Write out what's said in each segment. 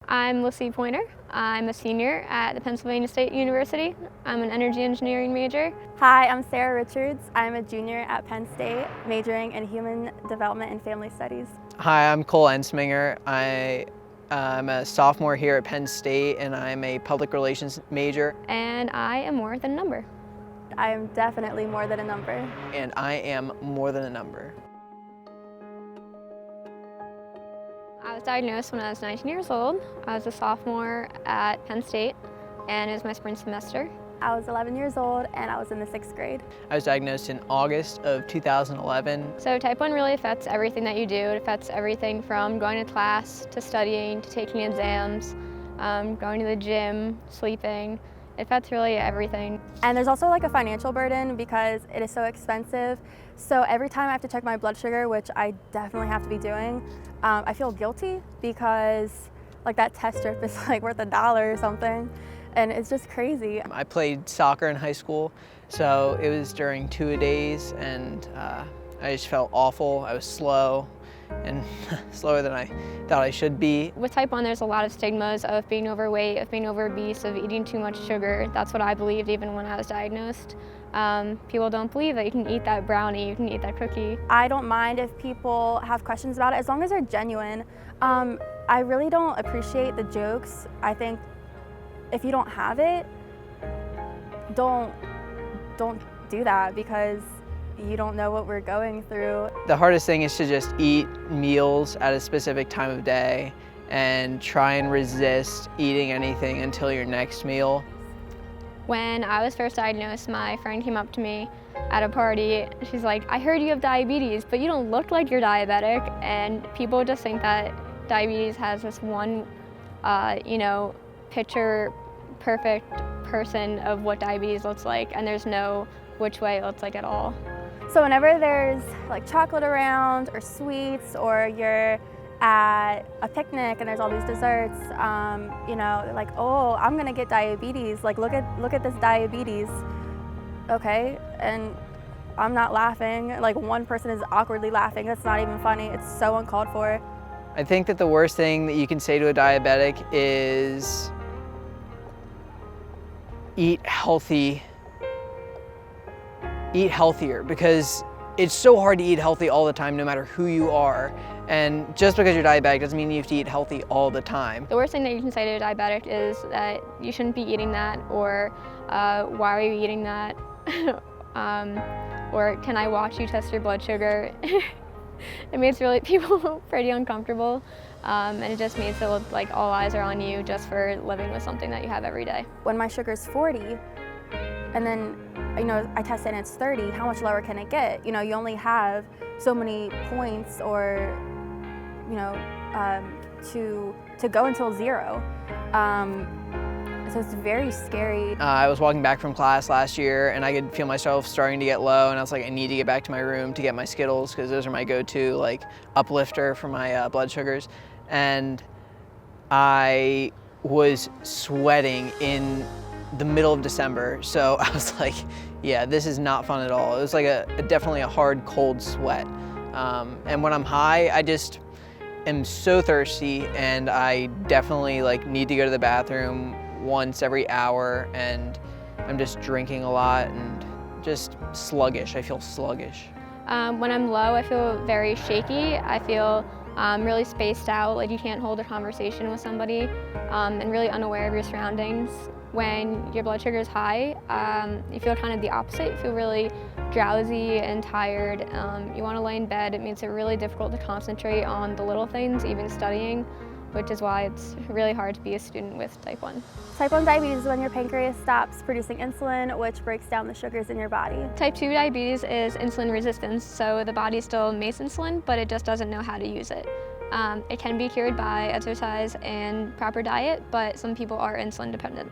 I'm Lucy Pointer. I'm a senior at the Pennsylvania State University. I'm an energy engineering major. Hi, I'm Sarah Richards. I'm a junior at Penn State, majoring in human development and family studies. Hi, I'm Cole Ensminger. I'm a sophomore here at Penn State and I'm a public relations major. And I am more than a number. I am definitely more than a number. And I am more than a number. I was diagnosed when I was 19 years old. I was a sophomore at Penn State and it was my spring semester. I was 11 years old and I was in the 6th grade. I was diagnosed in August of 2011. So type 1 really affects everything that you do. It affects everything from going to class, to studying, to taking exams, going to the gym, sleeping. It affects really everything. And there's also like a financial burden because it is so expensive. So every time I have to check my blood sugar, which I definitely have to be doing, I feel guilty because like that test strip is like worth $1 or something. And it's just crazy. I played soccer in high school, so it was during two-a-days and I just felt awful. I was slow and slower than I thought I should be. With type 1, there's a lot of stigmas of being overweight, of being obese, of eating too much sugar. That's what I believed even when I was diagnosed. People don't believe that you can eat that brownie, you can eat that cookie. I don't mind if people have questions about it as long as they're genuine. I really don't appreciate the jokes. I think if you don't have it, don't do that because you don't know what we're going through. The hardest thing is to just eat meals at a specific time of day and try and resist eating anything until your next meal. When I was first diagnosed, my friend came up to me at a party. She's like, I heard you have diabetes, but you don't look like you're diabetic. And people just think that diabetes has this one, picture perfect person of what diabetes looks like, and there's no which way it looks like at all. So whenever there's like chocolate around or sweets, or you're at a picnic and there's all these desserts, they're like, oh, I'm gonna get diabetes. Like, look at this diabetes. Okay, and I'm not laughing. Like, one person is awkwardly laughing. That's not even funny. It's so uncalled for. I think that the worst thing that you can say to a diabetic is eat healthy. Eat healthier, because it's so hard to eat healthy all the time no matter who you are. And just because you're diabetic doesn't mean you have to eat healthy all the time. The worst thing that you can say to a diabetic is that you shouldn't be eating that, or why are you eating that? Or can I watch you test your blood sugar? It makes people pretty uncomfortable, and it just makes it look like all eyes are on you just for living with something that you have every day. When my sugar's 40, and then I test it and it's 30, how much lower can it get? You only have so many points or to go until 0. So it's very scary. I was walking back from class last year and I could feel myself starting to get low, and I was like, I need to get back to my room to get my Skittles because those are my go-to like uplifter for my blood sugars. And I was sweating in the middle of December, so I was like, yeah, this is not fun at all. It was like definitely a hard, cold sweat. And when I'm high, I just am so thirsty, and I definitely need to go to the bathroom once every hour, and I'm just drinking a lot and just sluggish. I feel sluggish. When I'm low, I feel very shaky. I feel really spaced out, like you can't hold a conversation with somebody, and really unaware of your surroundings. When your blood sugar is high, you feel kind of the opposite. You feel really drowsy and tired. You want to lay in bed. It makes it really difficult to concentrate on the little things, even studying, which is why it's really hard to be a student with type 1. Type 1 diabetes is when your pancreas stops producing insulin, which breaks down the sugars in your body. Type 2 diabetes is insulin resistance, so the body still makes insulin, but it just doesn't know how to use it. It can be cured by exercise and proper diet, but some people are insulin dependent.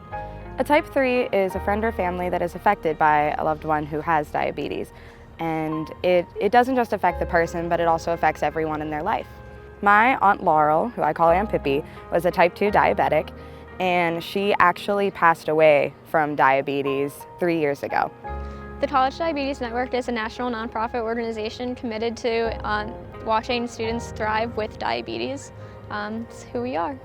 A type 3 is a friend or family that is affected by a loved one who has diabetes. And it doesn't just affect the person, but it also affects everyone in their life. My Aunt Laurel, who I call Aunt Pippi, was a type 2 diabetic, and she actually passed away from diabetes 3 years ago. The College Diabetes Network is a national nonprofit organization committed to watching students thrive with diabetes. It's who we are.